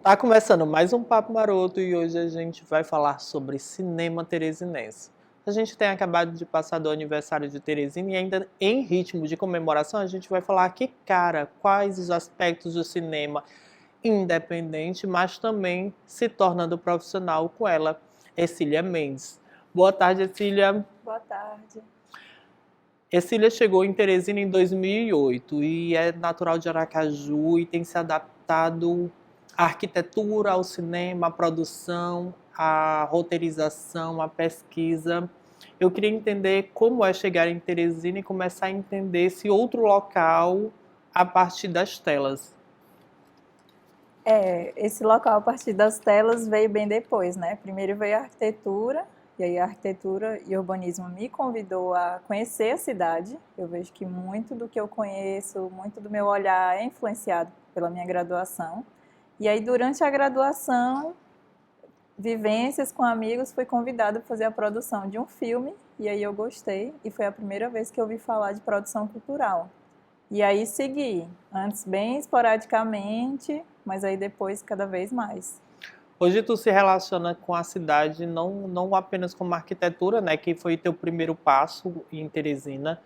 Tá começando mais um Papo Maroto e hoje a gente vai falar sobre cinema teresinense. A gente tem acabado de passar do aniversário de Teresina e ainda em ritmo de comemoração a gente vai falar aqui, cara, quais os aspectos do cinema independente, mas também se tornando profissional com ela, Ercília Mendes. Boa tarde, Ercília. Boa tarde. Ercília chegou em Teresina em 2008 e é natural de Aracaju e tem se adaptado à arquitetura, ao cinema, à produção, à roteirização, à pesquisa. Eu queria entender como é chegar em Teresina e começar a entender esse outro local a partir das telas. Esse local a partir das telas veio bem depois, né? Primeiro veio a arquitetura, e aí a arquitetura e urbanismo me convidou a conhecer a cidade. Eu vejo que muito do que eu conheço, muito do meu olhar é influenciado pela minha graduação. E aí durante a graduação, vivências com amigos, fui convidada para fazer a produção de um filme, e aí eu gostei, e foi a primeira vez que eu ouvi falar de produção cultural. E aí segui, antes bem esporadicamente, mas aí depois cada vez mais. Hoje tu se relaciona com a cidade não apenas como arquitetura, né, que foi teu primeiro passo em Teresina,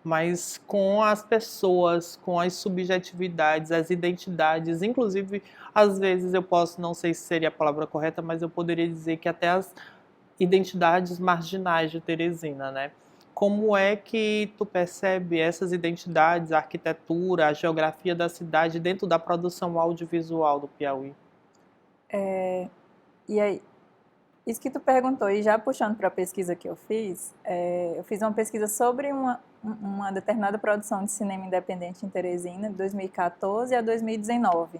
mas com as pessoas, com as subjetividades, as identidades, inclusive, às vezes eu posso, não sei se seria a palavra correta, mas eu poderia dizer que até as identidades marginais de Teresina, né? Como é que tu percebe essas identidades, a arquitetura, a geografia da cidade dentro da produção audiovisual do Piauí? E aí, isso que tu perguntou, e já puxando para a pesquisa que eu fiz uma pesquisa sobre uma determinada produção de cinema independente em Teresina, de 2014 a 2019.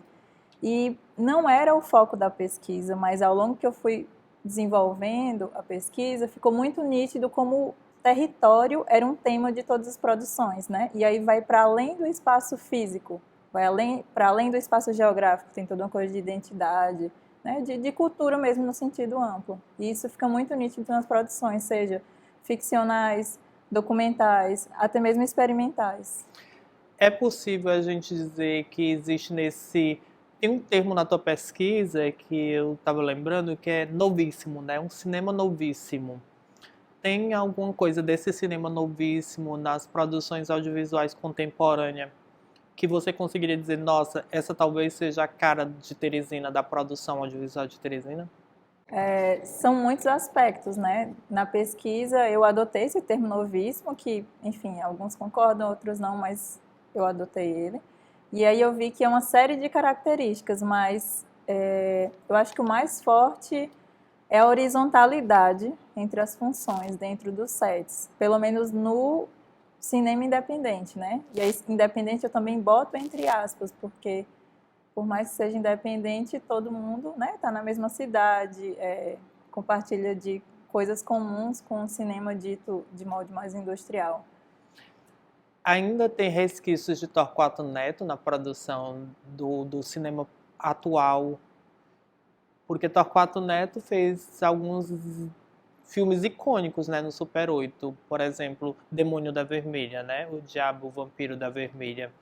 E não era o foco da pesquisa, mas ao longo que eu fui desenvolvendo a pesquisa, ficou muito nítido como o território era um tema de todas as produções, né? E aí vai para além do espaço físico, vai para além do espaço geográfico, tem toda uma coisa de identidade, né? De cultura mesmo no sentido amplo. E isso fica muito nítido nas produções, seja ficcionais, documentais, até mesmo experimentais. É possível a gente dizer que existe nesse. Tem um termo na tua pesquisa que eu estava lembrando que é novíssimo, né? Um cinema novíssimo. Tem alguma coisa desse cinema novíssimo nas produções audiovisuais contemporâneas que você conseguiria dizer, nossa, essa talvez seja a cara de Teresina, da produção audiovisual de Teresina? São muitos aspectos, né? Na pesquisa eu adotei esse termo novíssimo, que, enfim, alguns concordam, outros não, mas eu adotei ele. E aí eu vi que é uma série de características, mas eu acho que o mais forte é a horizontalidade entre as funções dentro dos sets, pelo menos no cinema independente, né? E aí, independente eu também boto entre aspas, porque por mais que seja independente, todo mundo, né, tá na mesma cidade, compartilha de coisas comuns com o cinema dito de modo mais industrial. Ainda tem resquícios de Torquato Neto na produção do cinema atual, porque Torquato Neto fez alguns filmes icônicos, né, no Super 8, por exemplo, Demônio da Vermelha, né, o Diabo, o Vampiro da Vermelha.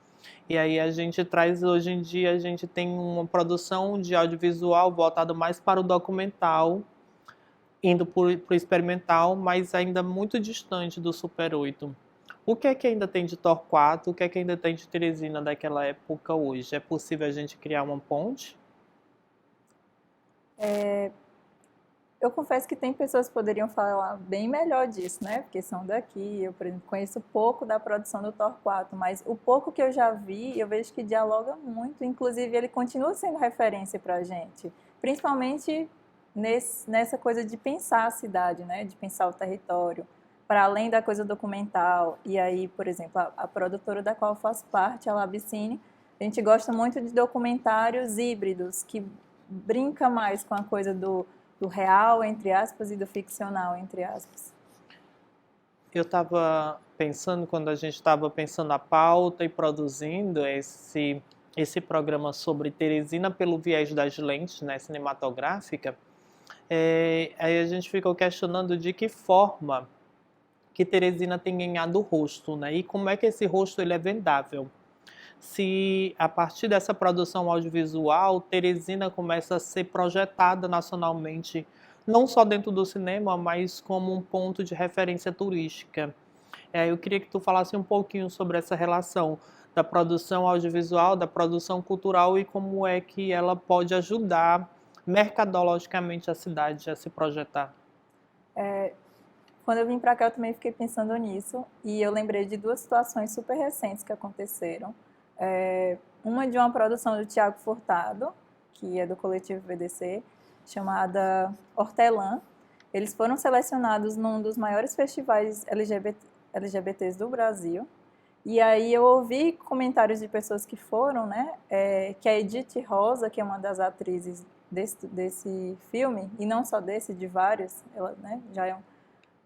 E aí a gente traz, hoje em dia, a gente tem uma produção de audiovisual voltada mais para o documental, indo para o experimental, mas ainda muito distante do Super 8. O que é que ainda tem de Torquato? O que é que ainda tem de Teresina daquela época hoje? É possível a gente criar uma ponte? Eu confesso que tem pessoas que poderiam falar bem melhor disso, né? Porque são daqui. Eu, por exemplo, conheço pouco da produção do Torquato, mas o pouco que eu já vi, eu vejo que dialoga muito. Inclusive, ele continua sendo referência para a gente, principalmente nessa coisa de pensar a cidade, né? De pensar o território, para além da coisa documental. E aí, por exemplo, a produtora da qual eu faço parte, a Labicine, a gente gosta muito de documentários híbridos, que brinca mais com a coisa do real, entre aspas, e do ficcional, entre aspas. Eu estava pensando, quando a gente estava pensando a pauta e produzindo esse programa sobre Teresina pelo viés das lentes, né, cinematográfica, aí a gente ficou questionando de que forma que Teresina tem ganhado rosto, né, e como é que esse rosto ele é vendável. se a partir dessa produção audiovisual, Teresina começa a ser projetada nacionalmente, não só dentro do cinema, mas como um ponto de referência turística. Eu queria que tu falasse um pouquinho sobre essa relação da produção audiovisual, da produção cultural e como é que ela pode ajudar mercadologicamente a cidade a se projetar. Quando eu vim para cá, eu também fiquei pensando nisso e eu lembrei de duas situações super recentes que aconteceram. Uma de uma produção do Tiago Furtado, que é do coletivo VDC, chamada Hortelã. Eles foram selecionados num dos maiores festivais LGBTs do Brasil. E aí eu ouvi comentários de pessoas que foram, né? Que a Edith Rosa, que é uma das atrizes desse filme, e não só desse, de vários, ela, né, já é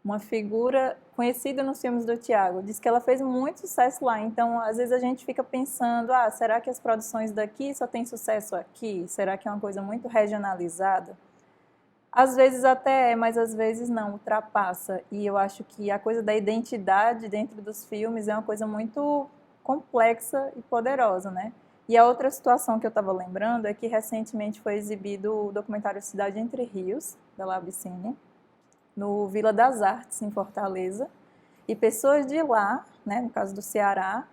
uma figura conhecida nos filmes do Tiago. Diz que ela fez muito sucesso lá. Então, às vezes a gente fica pensando, será que as produções daqui só têm sucesso aqui? Será que é uma coisa muito regionalizada? Às vezes até é, mas às vezes não, ultrapassa. E eu acho que a coisa da identidade dentro dos filmes é uma coisa muito complexa e poderosa, né? E a outra situação que eu estava lembrando é que recentemente foi exibido o documentário Cidade Entre Rios, da Labicine, no Vila das Artes, em Fortaleza, e pessoas de lá, né, no caso do Ceará,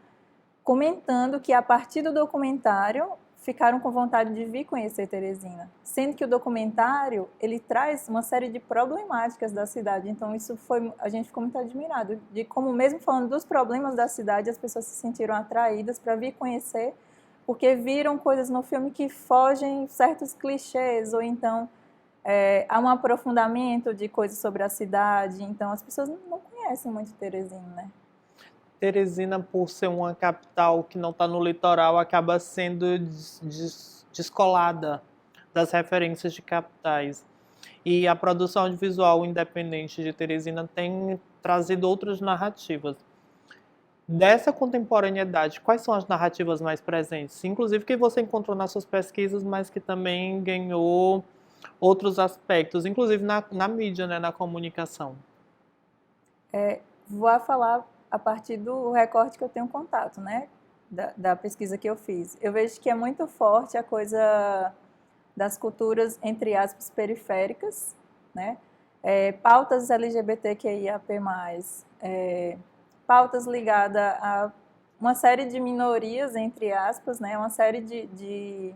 comentando que a partir do documentário ficaram com vontade de vir conhecer Teresina, sendo que o documentário ele traz uma série de problemáticas da cidade. Então isso foi, a gente ficou muito admirado de como, mesmo falando dos problemas da cidade, as pessoas se sentiram atraídas para vir conhecer, porque viram coisas no filme que fogem certos clichês ou então há um aprofundamento de coisas sobre a cidade. Então as pessoas não conhecem muito Teresina, né? Teresina, por ser uma capital que não está no litoral, acaba sendo descolada das referências de capitais. E a produção audiovisual independente de Teresina tem trazido outras narrativas. Dessa contemporaneidade, quais são as narrativas mais presentes? Inclusive que você encontrou nas suas pesquisas, mas que também ganhou outros aspectos, inclusive na mídia, né, na comunicação. Vou falar a partir do recorte que eu tenho contato, né? Da pesquisa que eu fiz. Eu vejo que é muito forte a coisa das culturas, entre aspas, periféricas, né? Pautas LGBTQIAP+, pautas ligadas a uma série de minorias, entre aspas, né? Uma série de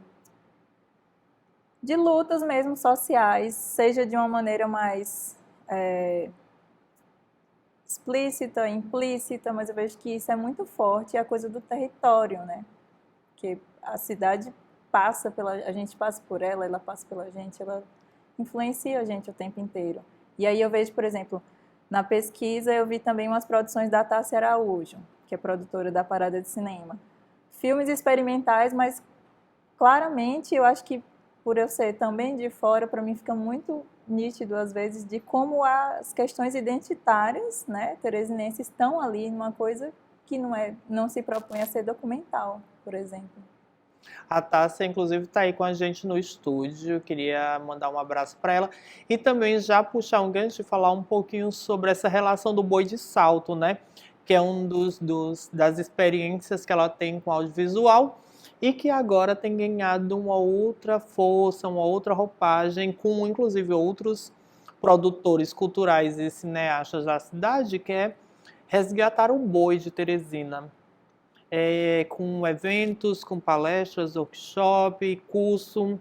lutas mesmo sociais, seja de uma maneira mais explícita, implícita, mas eu vejo que isso é muito forte, é a coisa do território, né? Que a cidade passa pela, a gente passa por ela, ela passa pela gente, ela influencia a gente o tempo inteiro. E aí eu vejo, por exemplo, na pesquisa eu vi também umas produções da Tássia Araújo, que é produtora da Parada de Cinema. Filmes experimentais, mas claramente eu acho que por eu ser também de fora, para mim fica muito nítido às vezes de como as questões identitárias, né, teresinenses estão ali numa coisa que não se propõe a ser documental, por exemplo. A Tássia, inclusive, está aí com a gente no estúdio. Queria mandar um abraço para ela. E também já puxar um gancho e falar um pouquinho sobre essa relação do boi de salto, né? Que é um das experiências que ela tem com audiovisual e que agora tem ganhado uma outra força, uma outra roupagem, com inclusive outros produtores culturais e cineastas da cidade, que é resgatar o boi de Teresina. Com eventos, com palestras, workshop, curso.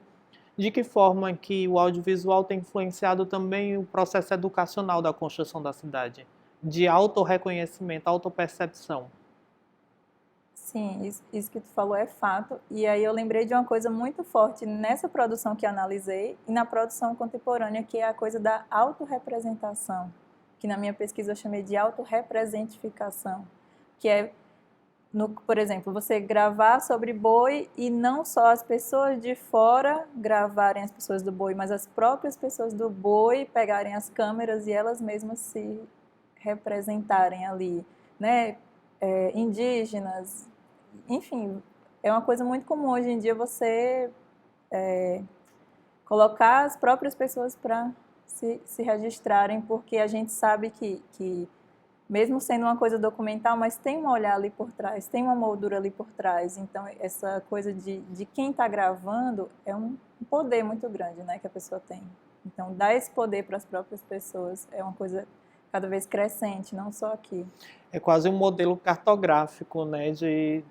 De que forma que o audiovisual tem influenciado também o processo educacional da construção da cidade? De autorreconhecimento, autopercepção. Sim, isso que tu falou é fato. E aí eu lembrei de uma coisa muito forte nessa produção que analisei e na produção contemporânea, que é a coisa da autorrepresentação, que na minha pesquisa eu chamei de autorrepresentificação, que é, por exemplo, você gravar sobre boi e não só as pessoas de fora gravarem as pessoas do boi, mas as próprias pessoas do boi pegarem as câmeras e elas mesmas se representarem ali, né? Indígenas, enfim, é uma coisa muito comum hoje em dia você colocar as próprias pessoas para se registrarem, porque a gente sabe que mesmo sendo uma coisa documental, mas tem um olhar ali por trás, tem uma moldura ali por trás. Então, essa coisa de quem está gravando é um poder muito grande, né, que a pessoa tem. Então, dar esse poder para as próprias pessoas é uma coisa cada vez crescente, não só aqui. É quase um modelo cartográfico, né,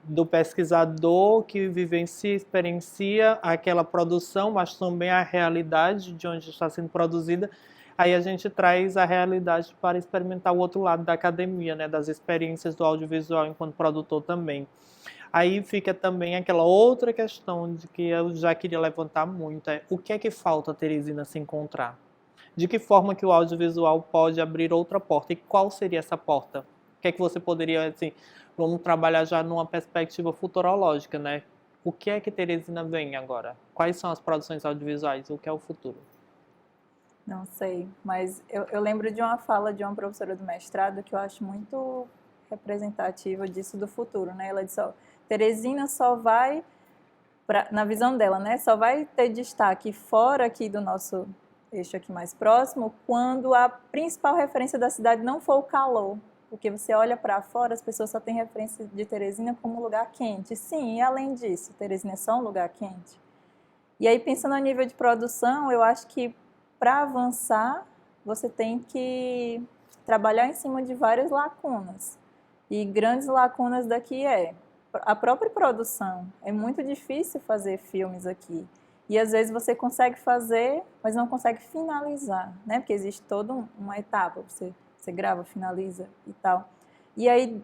do pesquisador que vivencia, experiencia aquela produção, mas também a realidade de onde está sendo produzida. Aí a gente traz a realidade para experimentar o outro lado da academia, né, das experiências do audiovisual enquanto produtor também. Aí fica também aquela outra questão de que eu já queria levantar muito, é o que é que falta, Teresina, se encontrar? De que forma que o audiovisual pode abrir outra porta? E qual seria essa porta? O que é que você poderia, assim, vamos trabalhar já numa perspectiva futurológica, né? O que é que Teresina vem agora? Quais são as produções audiovisuais? O que é o futuro? Não sei, mas eu lembro de uma fala de uma professora do mestrado que eu acho muito representativa disso do futuro, né? Ela disse, ó, Teresina só vai, na visão dela, né? Só vai ter destaque fora aqui do nosso eixo aqui mais próximo quando a principal referência da cidade não for o calor. Porque você olha para fora, as pessoas só têm referência de Teresina como um lugar quente. Sim, e além disso, Teresina é só um lugar quente. E aí, pensando a nível de produção, eu acho que para avançar, você tem que trabalhar em cima de várias lacunas. E grandes lacunas daqui é a própria produção. É muito difícil fazer filmes aqui. E às vezes você consegue fazer, mas não consegue finalizar, né? Porque existe toda uma etapa. Você grava, finaliza e tal. E aí,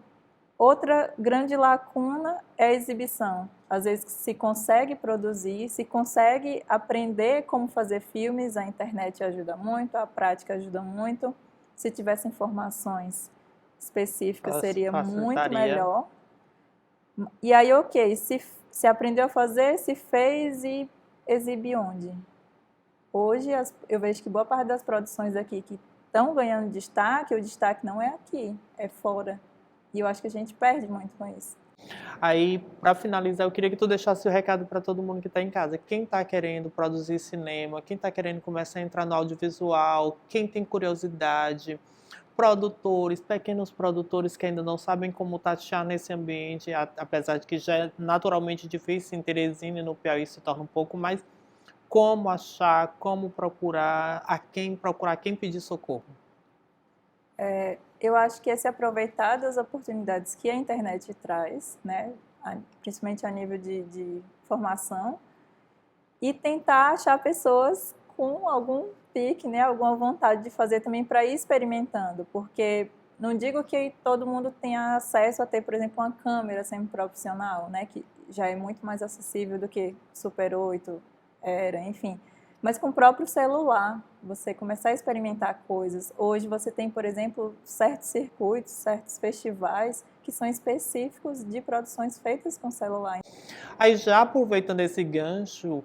outra grande lacuna é a exibição. Às vezes se consegue produzir, se consegue aprender como fazer filmes, a internet ajuda muito, a prática ajuda muito. Se tivesse informações específicas seria muito melhor. E aí, ok, se aprendeu a fazer, se fez e exibe onde? Hoje eu vejo que boa parte das produções aqui que estão ganhando destaque, o destaque não é aqui, é fora. E eu acho que a gente perde muito com isso. Aí, para finalizar, eu queria que tu deixasse o recado para todo mundo que está em casa. Quem está querendo produzir cinema, quem está querendo começar a entrar no audiovisual, quem tem curiosidade, produtores, pequenos produtores que ainda não sabem como tatear nesse ambiente, apesar de que já é naturalmente difícil em Teresina e no Piauí se torna um pouco mais, como achar, como procurar, quem pedir socorro. Eu acho que é se aproveitar das oportunidades que a internet traz, né, principalmente a nível de formação, e tentar achar pessoas com algum pique, né, alguma vontade de fazer também para ir experimentando, porque não digo que todo mundo tenha acesso a ter, por exemplo, uma câmera semi-profissional, né, que já é muito mais acessível do que Super 8 era, enfim. Mas com o próprio celular, você começar a experimentar coisas. Hoje você tem, por exemplo, certos circuitos, certos festivais que são específicos de produções feitas com celular. Aí já aproveitando esse gancho,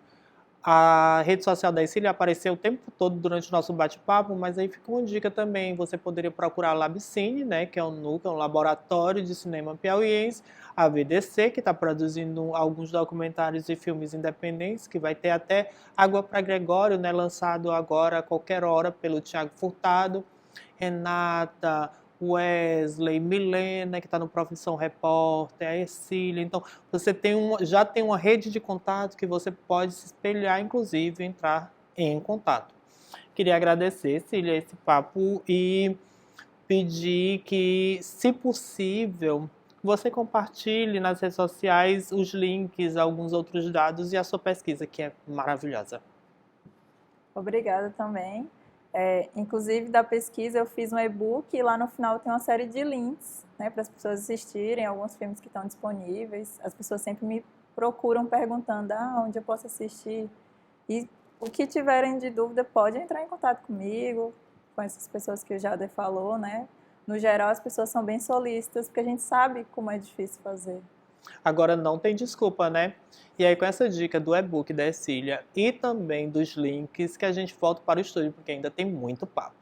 a rede social da Ercília apareceu o tempo todo durante o nosso bate-papo, mas aí fica uma dica também, você poderia procurar a Labcine, né, que é um núcleo, um laboratório de cinema piauiense, a VDC, que está produzindo alguns documentários e filmes independentes, que vai ter até Água para Gregório, né, lançado agora a qualquer hora pelo Thiago Furtado, Renata, Wesley, Milena, que está no Profissão Repórter, a Ercília. Então, você já tem uma rede de contato que você pode se espelhar, inclusive, entrar em contato. Queria agradecer, Cília, esse papo e pedir que, se possível, você compartilhe nas redes sociais os links, alguns outros dados e a sua pesquisa, que é maravilhosa. Obrigada também. Inclusive, da pesquisa, eu fiz um e-book e lá no final tem uma série de links, né, para as pessoas assistirem alguns filmes que estão disponíveis. As pessoas sempre me procuram perguntando onde eu posso assistir. E o que tiverem de dúvida, pode entrar em contato comigo, com essas pessoas que o Jader falou, né? No geral, as pessoas são bem solícitas, porque a gente sabe como é difícil fazer. Agora não tem desculpa, né? E aí com essa dica do e-book da Ercília e também dos links que a gente volta para o estúdio, porque ainda tem muito papo.